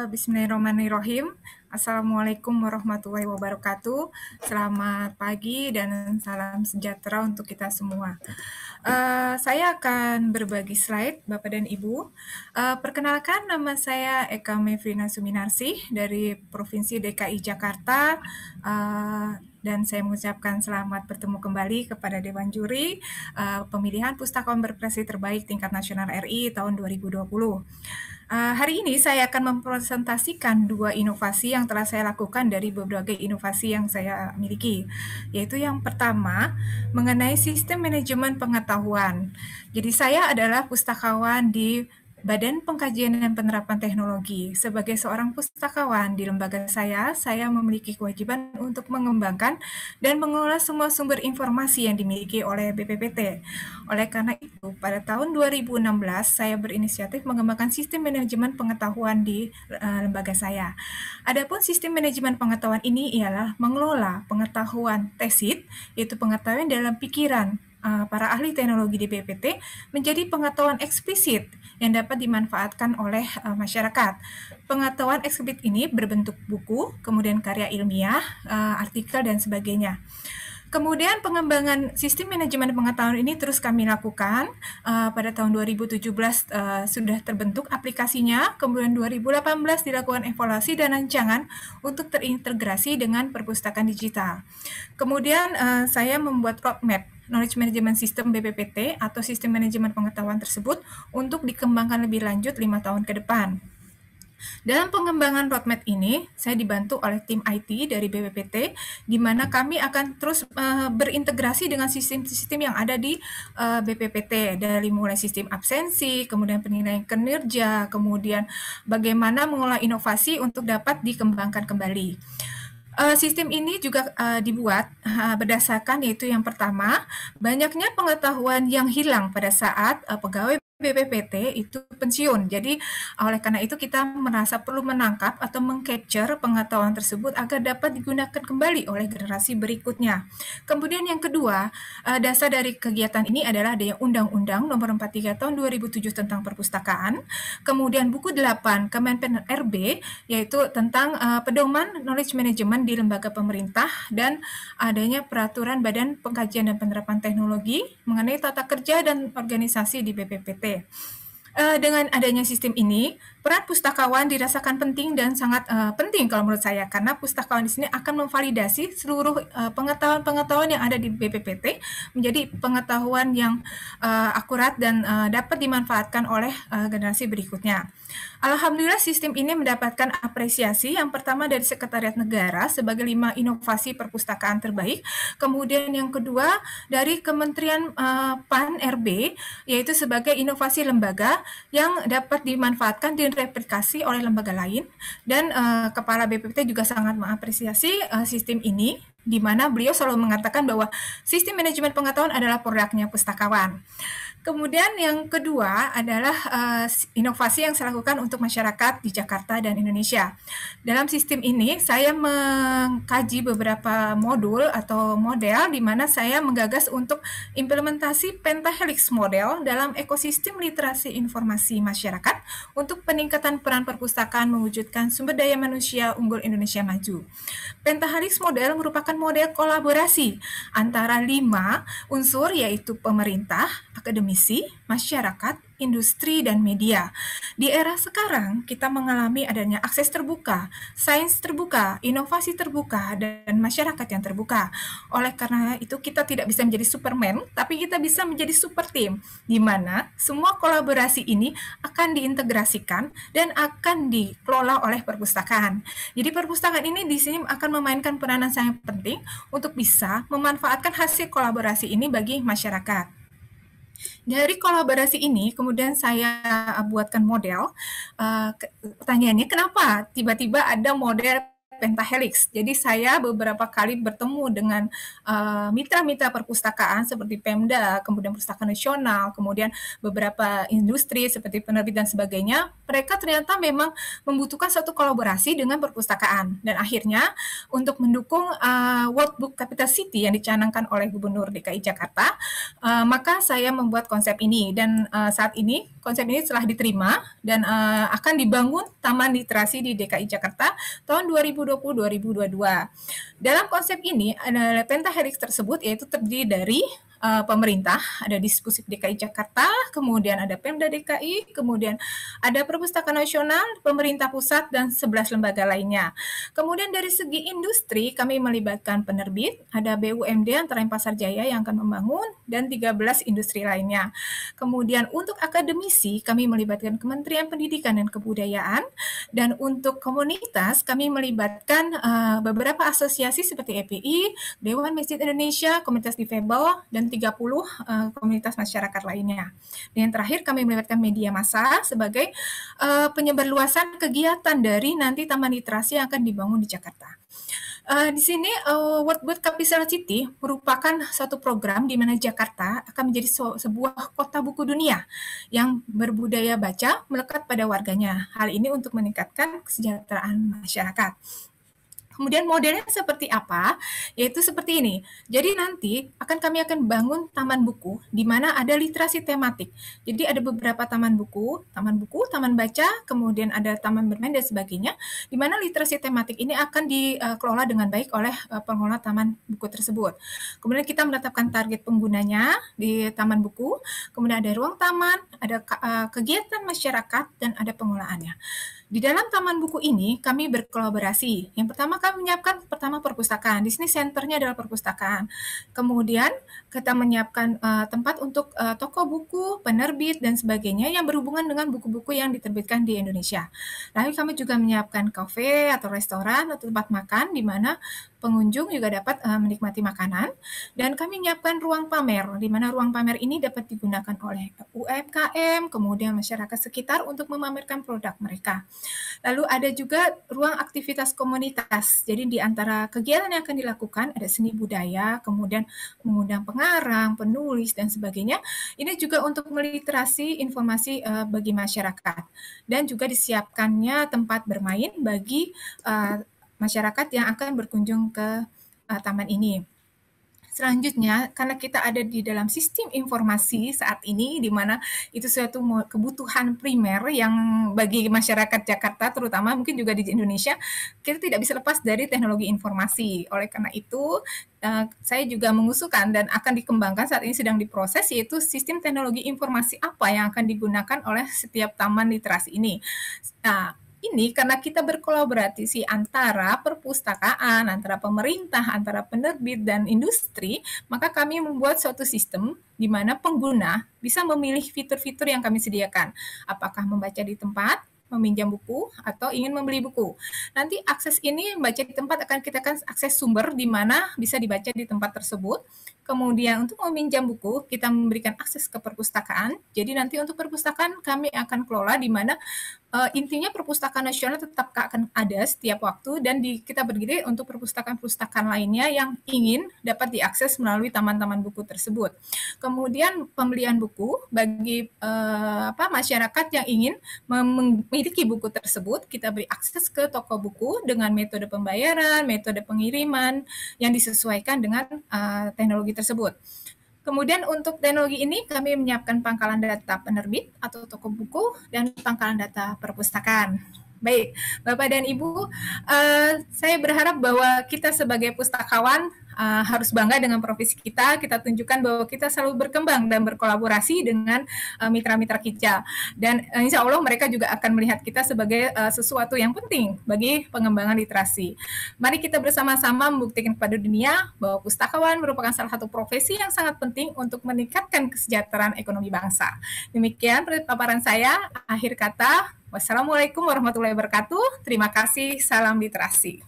Bismillahirrahmanirrahim. Assalamualaikum warahmatullahi wabarakatuh. Selamat pagi dan salam sejahtera untuk kita semua. Saya akan berbagi slide, Bapak dan Ibu. Perkenalkan, nama saya Eka Mevrina Suminarsih dari Provinsi DKI Jakarta. Dan saya mengucapkan selamat bertemu kembali kepada Dewan Juri pemilihan Pustakawan Berprestasi Terbaik tingkat nasional RI tahun 2020. Hari ini saya akan mempresentasikan dua inovasi yang telah saya lakukan dari berbagai inovasi yang saya miliki, yaitu yang pertama mengenai sistem manajemen pengetahuan. Jadi saya adalah pustakawan di Badan Pengkajian dan Penerapan Teknologi. Sebagai seorang pustakawan di lembaga saya memiliki kewajiban untuk mengembangkan dan mengelola semua sumber informasi yang dimiliki oleh BPPT. Oleh karena itu, pada tahun 2016 saya berinisiatif mengembangkan sistem manajemen pengetahuan di lembaga saya. Adapun sistem manajemen pengetahuan ini ialah mengelola pengetahuan tesit, yaitu pengetahuan dalam pikiran para ahli teknologi di BPPT menjadi pengetahuan eksplisit yang dapat dimanfaatkan oleh masyarakat. Pengetahuan eksplisit ini berbentuk buku, kemudian karya ilmiah, artikel, dan sebagainya. Kemudian pengembangan sistem manajemen pengetahuan ini terus kami lakukan. Pada tahun 2017 sudah terbentuk aplikasinya, kemudian 2018 dilakukan evaluasi dan rancangan untuk terintegrasi dengan perpustakaan digital. Kemudian saya membuat roadmap Knowledge Management System BPPT atau sistem manajemen pengetahuan tersebut untuk dikembangkan lebih lanjut 5 tahun ke depan. Dalam pengembangan roadmap ini, saya dibantu oleh tim IT dari BPPT, di mana kami akan terus berintegrasi dengan sistem-sistem yang ada di BPPT, dari mulai sistem absensi, kemudian penilaian kinerja, kemudian bagaimana mengolah inovasi untuk dapat dikembangkan kembali. Sistem ini juga dibuat berdasarkan, yaitu yang pertama, banyaknya pengetahuan yang hilang pada saat pegawai BPPT itu pensiun. Jadi oleh karena itu kita merasa perlu menangkap atau mengcapture pengetahuan tersebut agar dapat digunakan kembali oleh generasi berikutnya. Kemudian yang kedua, dasar dari kegiatan ini adalah adanya Undang-Undang Nomor 43 Tahun 2007 tentang Perpustakaan. Kemudian buku 8 Kemenpen RB, yaitu tentang pedoman knowledge management di lembaga pemerintah, dan adanya peraturan Badan Pengkajian dan Penerapan Teknologi mengenai tata kerja dan organisasi di BPPT. Dengan adanya sistem ini, peran pustakawan dirasakan penting dan sangat penting kalau menurut saya, karena pustakawan di sini akan memvalidasi seluruh pengetahuan-pengetahuan yang ada di BPPT menjadi pengetahuan yang akurat dan dapat dimanfaatkan oleh generasi berikutnya. Alhamdulillah sistem ini mendapatkan apresiasi yang pertama dari Sekretariat Negara sebagai 5 inovasi perpustakaan terbaik, kemudian yang kedua dari Kementerian PAN RB, yaitu sebagai inovasi lembaga yang dapat dimanfaatkan dan direplikasi oleh lembaga lain, dan Kepala BPPT juga sangat mengapresiasi sistem ini, di mana beliau selalu mengatakan bahwa sistem manajemen pengetahuan adalah produknya pustakawan. Kemudian yang kedua adalah inovasi yang saya lakukan untuk masyarakat di Jakarta dan Indonesia. Dalam sistem ini saya mengkaji beberapa modul atau model di mana saya menggagas untuk implementasi pentahelix model dalam ekosistem literasi informasi masyarakat untuk peningkatan peran perpustakaan mewujudkan sumber daya manusia unggul Indonesia maju. Pentahelix model merupakan model kolaborasi antara 5 unsur, yaitu pemerintah, akademisi, masyarakat, industri, dan media. Di era sekarang, kita mengalami adanya akses terbuka, sains terbuka, inovasi terbuka, dan masyarakat yang terbuka. Oleh karena itu, kita tidak bisa menjadi Superman, tapi kita bisa menjadi super team, di mana semua kolaborasi ini akan diintegrasikan dan akan dikelola oleh perpustakaan. Jadi perpustakaan ini di sini akan memainkan peranan sangat penting untuk bisa memanfaatkan hasil kolaborasi ini bagi masyarakat. Dari kolaborasi ini, kemudian saya buatkan model. Pertanyaannya, kenapa tiba-tiba ada model Pentahelix. Jadi saya beberapa kali bertemu dengan mitra-mitra perpustakaan seperti Pemda, kemudian Perpustakaan Nasional, kemudian beberapa industri seperti penerbit dan sebagainya. Mereka ternyata memang membutuhkan satu kolaborasi dengan perpustakaan. Dan akhirnya untuk mendukung World Book Capital City yang dicanangkan oleh Gubernur DKI Jakarta, maka saya membuat konsep ini. Dan saat ini konsep ini telah diterima dan akan dibangun Taman Literasi di DKI Jakarta tahun 2020-2022. Dalam konsep ini, Pentahelix tersebut yaitu terdiri dari pemerintah, ada Diskusi DKI Jakarta, kemudian ada Pemda DKI, kemudian ada Perpustakaan Nasional, pemerintah pusat, dan 11 lembaga lainnya. Kemudian dari segi industri, kami melibatkan penerbit, ada BUMD antara Pasar Jaya yang akan membangun, dan 13 industri lainnya. Kemudian untuk akademisi, kami melibatkan Kementerian Pendidikan dan Kebudayaan, dan untuk komunitas, kami melibatkan beberapa asosiasi seperti EPI, Dewan Masjid Indonesia, Komunitas Difabel, dan 30 komunitas masyarakat lainnya. Dan yang terakhir kami melibatkan media massa sebagai penyebarluasan kegiatan dari nanti Taman Literasi yang akan dibangun di Jakarta. Di sini World Book Capital City merupakan suatu program di mana Jakarta akan menjadi sebuah kota buku dunia yang berbudaya baca melekat pada warganya. Hal ini untuk meningkatkan kesejahteraan masyarakat. Kemudian modelnya seperti apa? Yaitu seperti ini. Jadi nanti kami akan bangun taman buku di mana ada literasi tematik. Jadi ada beberapa taman buku, taman baca, kemudian ada taman bermain dan sebagainya, di mana literasi tematik ini akan dikelola dengan baik oleh pengelola taman buku tersebut. Kemudian kita menetapkan target penggunanya di taman buku, kemudian ada ruang taman, ada kegiatan masyarakat, dan ada pengelolaannya. Di dalam taman buku ini kami berkolaborasi. Yang pertama kami menyiapkan perpustakaan. Di sini senternya adalah perpustakaan. Kemudian kita menyiapkan tempat untuk toko buku, penerbit dan sebagainya yang berhubungan dengan buku-buku yang diterbitkan di Indonesia. Lalu kami juga menyiapkan kafe atau restoran atau tempat makan di mana pengunjung juga dapat menikmati makanan, dan kami menyiapkan ruang pamer, di mana ruang pamer ini dapat digunakan oleh UMKM, kemudian masyarakat sekitar untuk memamerkan produk mereka. Lalu ada juga ruang aktivitas komunitas, jadi di antara kegiatan yang akan dilakukan ada seni budaya, kemudian mengundang pengarang, penulis, dan sebagainya. Ini juga untuk meliterasi informasi bagi masyarakat, dan juga disiapkannya tempat bermain bagi masyarakat yang akan berkunjung ke taman ini. Selanjutnya, karena kita ada di dalam sistem informasi saat ini, di mana itu suatu kebutuhan primer yang bagi masyarakat Jakarta, terutama mungkin juga di Indonesia, kita tidak bisa lepas dari teknologi informasi. Oleh karena itu, saya juga mengusulkan dan akan dikembangkan saat ini sedang diproses, yaitu sistem teknologi informasi apa yang akan digunakan oleh setiap taman literasi ini. Nah, ini karena kita berkolaborasi antara perpustakaan, antara pemerintah, antara penerbit, dan industri, maka kami membuat suatu sistem di mana pengguna bisa memilih fitur-fitur yang kami sediakan. Apakah membaca di tempat, meminjam buku, atau ingin membeli buku. Nanti akses ini membaca di tempat akan kita akan akses sumber di mana bisa dibaca di tempat tersebut. Kemudian untuk meminjam buku, kita memberikan akses ke perpustakaan. Jadi nanti untuk perpustakaan kami akan kelola di mana intinya perpustakaan nasional tetap akan ada setiap waktu, dan kita berdiri untuk perpustakaan-perpustakaan lainnya yang ingin dapat diakses melalui taman-taman buku tersebut. Kemudian pembelian buku bagi masyarakat yang ingin memiliki buku tersebut, kita beri akses ke toko buku dengan metode pembayaran, metode pengiriman yang disesuaikan dengan teknologi tersebut. Kemudian untuk teknologi ini kami menyiapkan pangkalan data penerbit atau toko buku dan pangkalan data perpustakaan. Baik, Bapak dan Ibu, saya berharap bahwa kita sebagai pustakawan harus bangga dengan profesi kita tunjukkan bahwa kita selalu berkembang dan berkolaborasi dengan mitra-mitra kita. Dan insya Allah mereka juga akan melihat kita sebagai sesuatu yang penting bagi pengembangan literasi. Mari kita bersama-sama membuktikan kepada dunia bahwa pustakawan merupakan salah satu profesi yang sangat penting untuk meningkatkan kesejahteraan ekonomi bangsa. Demikian paparan saya. Akhir kata, wassalamualaikum warahmatullahi wabarakatuh. Terima kasih, salam literasi.